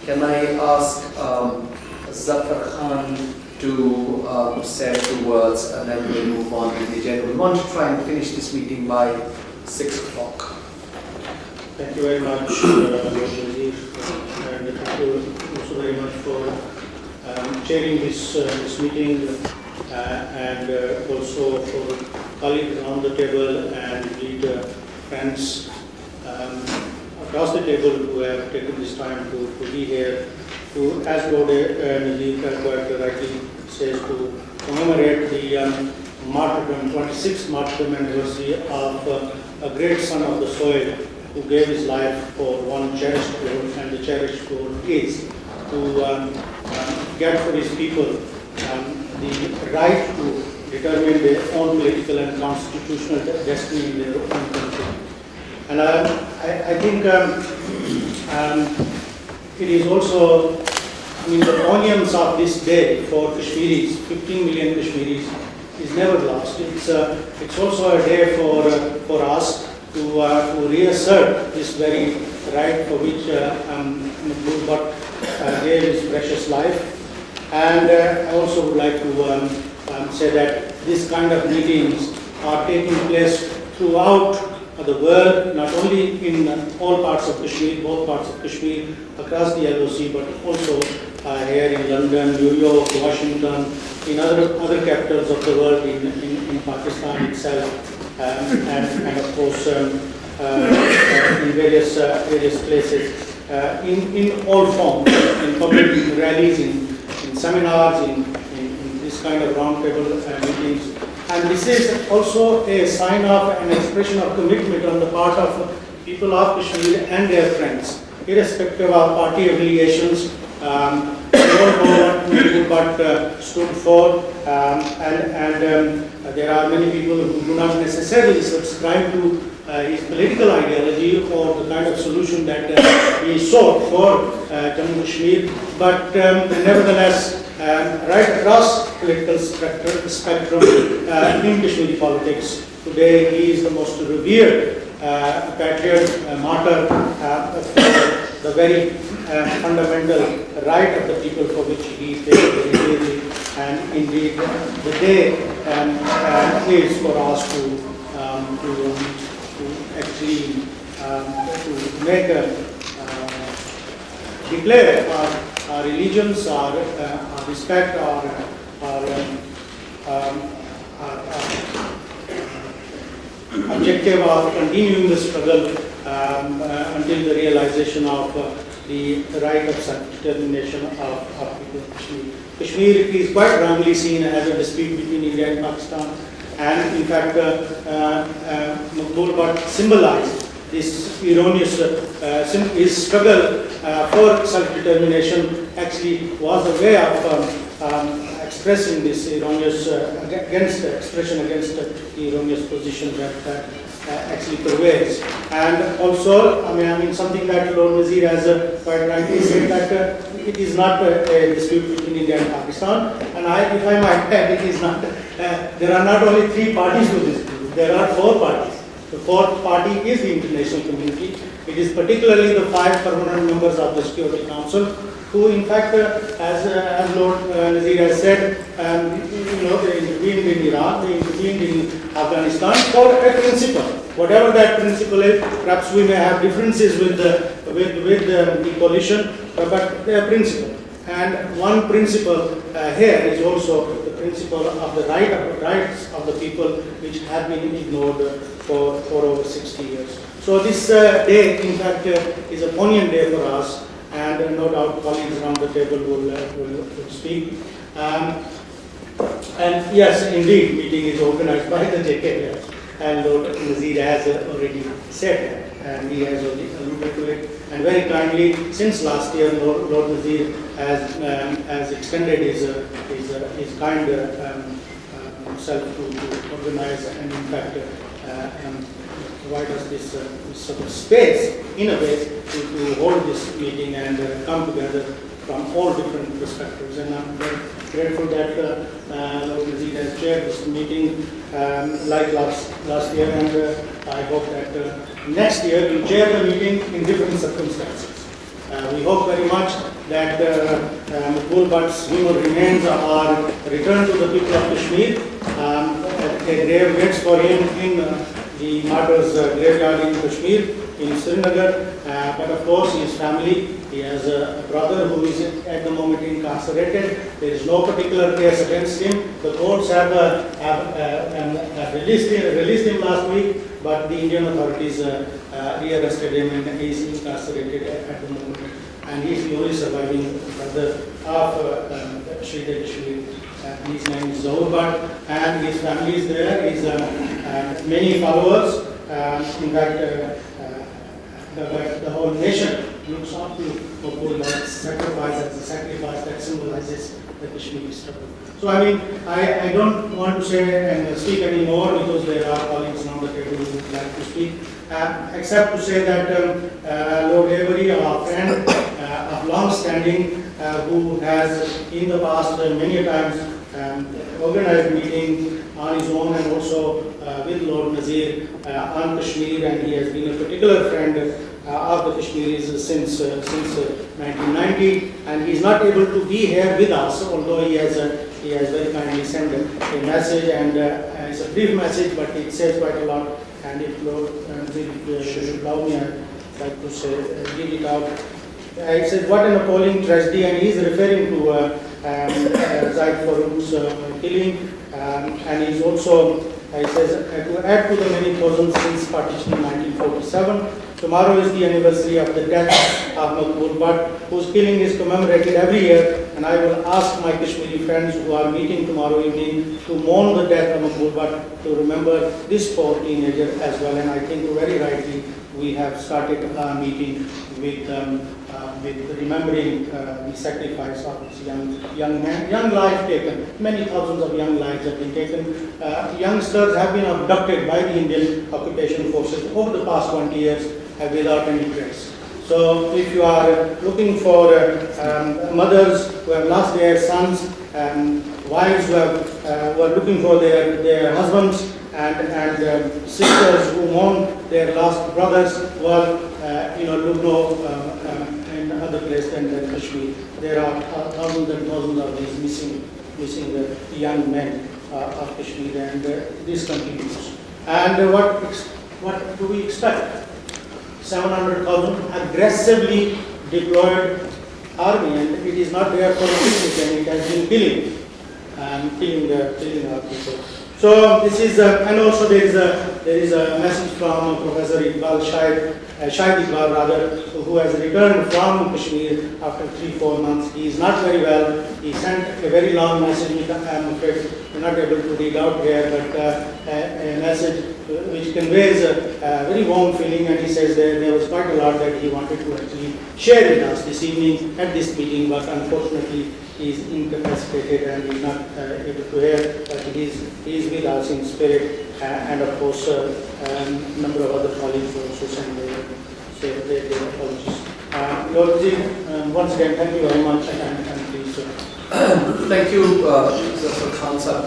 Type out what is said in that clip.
Can I ask Zafar Khan to say a few words, and then we'll move on to the agenda. We want to try and finish this meeting by 6 o'clock. Thank you very much, Lord Wazir, and thank you also very much for chairing this meeting, and also for colleagues around the table and indeed friends across the table who have taken this time to be here, to, as Lord Nazir quite rightly says, to commemorate the martyrdom, 26th martyrdom anniversary of a great son of the soil who gave his life for one cherished goal, and the cherished goal is to get for his people the right to determine their own political and constitutional destiny in their own country. And I think it is also, I mean, the poignance of this day for Kashmiris, 15 million Kashmiris, is never lost. It's also a day for us to reassert this very right for which Mahbub Bhat gave his precious life. And I also would like to say that this kind of meetings are taking place throughout the world, not only in all parts of Kashmir, both parts of Kashmir, across the LOC, but also here in London, New York, Washington, in other capitals of the world, in Pakistan itself, and of course in various places, in all forms, in public rallies, in seminars, in this kind of roundtable meetings. And this is also a sign of an expression of commitment on the part of people of Kashmir and their friends, irrespective of party affiliations. We all know what Mahbub Bhat stood for, and there are many people who do not necessarily subscribe to his political ideology or the kind of solution that he sought for Jammu Kashmir, but nevertheless, right across political spectrum in Kashmiri politics, today he is the most revered patriot, martyr for the very fundamental right of the people for which he paid very dearly. And indeed, the day is for us to actually to make declare our allegiance, our respect, our objective of continuing the struggle until the realization of the right of self-determination of people of Kashmir. Kashmir is quite wrongly seen as a dispute between India and Pakistan, and in fact, Mahbub Bhat symbolized this erroneous, his struggle for self-determination actually was a way of expressing this erroneous, expression against the erroneous position that actually prevails. And also, I mean something that Lord Wazir has quite rightly said, that it is not a dispute between India and Pakistan. And if I might add, it is not, there are not only 3 parties to this dispute, there are 4 parties. The 4th party is the international community. It is particularly the 5 permanent members of the Security Council, who in fact, as Lord Nazir has said, they intervened in Iran, they intervened in Afghanistan for a principle. Whatever that principle is, perhaps we may have differences with the coalition, but they are principle. And one principle here is also the principle of the rights of the people, which have been ignored for over 60 years. So this day, in fact, is a poignant day for us, and no doubt colleagues around the table will speak. And yes, indeed, meeting is organized by the JKLF, and Lord Nazir has already said that, and he has already alluded to it. And very kindly, since last year, Lord Nazir has extended his kind self to organize and in fact provide us this sort of space in a way to hold this meeting and come together from all different perspectives. And I'm very grateful that Lord Nazir has chaired this meeting like last year, and I hope that next year we'll chair the meeting in different circumstances. We hope very much that Maqbool Bhatt's remains are returned to the people of Kashmir. A grave waits for him in the martyrs' graveyard in Kashmir, in Srinagar. But of course, his family, he has a brother who is at the moment incarcerated. There is no particular case against him. The courts have released him last week, but the Indian authorities rearrested him and he is incarcerated at the moment. And he is the only surviving brother of Shri Kashmir. His name is Zohar Bhatt, and his family is there. He has many followers. In fact, the whole nation looks up to Maqbool Bhatt's sacrifice as a sacrifice that symbolizes the Kashmiri struggle. So I don't want to say and speak anymore because there are colleagues on the table who would like to speak, except to say that Lord Avery, our friend of long standing, who has in the past many times organized meetings on his own and also with Lord Nazir on Kashmir, and he has been a particular friend of the Kashmiris since 1990, and he is not able to be here with us, although he has very kindly sent a message, and it's a brief message, but it says quite a lot. And if Lord Nazir should allow me, I'd like to say, read it out. It says, what an appalling tragedy, and he is referring to Zaid Farouk's killing, and he's also, he says, to add to the many thousands since partition in 1947, tomorrow is the anniversary of the death of Maqbool Bhatt, whose killing is commemorated every year, and I will ask my Kashmiri friends who are meeting tomorrow evening to mourn the death of Maqbool Bhatt, to remember this poor teenager as well. And I think very rightly we have started our meeting with remembering the sacrifice of this young man, young life taken. Many thousands of young lives have been taken. Youngsters have been abducted by the Indian occupation forces over the past 20 years without any trace. So if you are looking for mothers who have lost their sons, wives who are looking for their husbands, and sisters who mourn their lost brothers, well, look no in other place than Kashmir. There are thousands and thousands of these missing young men of Kashmir, and this continues. And what do we expect? 700,000 aggressively deployed army, and it is not there for picnic, and it has been killing our people. So this is, and also there is a message from Professor Iqbal Shahid Iqbal rather, who has returned from Kashmir after 3-4 months. He is not very well. He sent a very long message, which I am afraid we're not able to read out here, but a message which conveys a very warm feeling, and he says there was quite a lot that he wanted to actually share with us this evening at this meeting, but unfortunately he is incapacitated and he is not able to hear, but he is with us in spirit, and of course a number of other colleagues also send their apologies. Lord Ji, once again, thank you very much, and please. Thank you, Zafar Khan sir.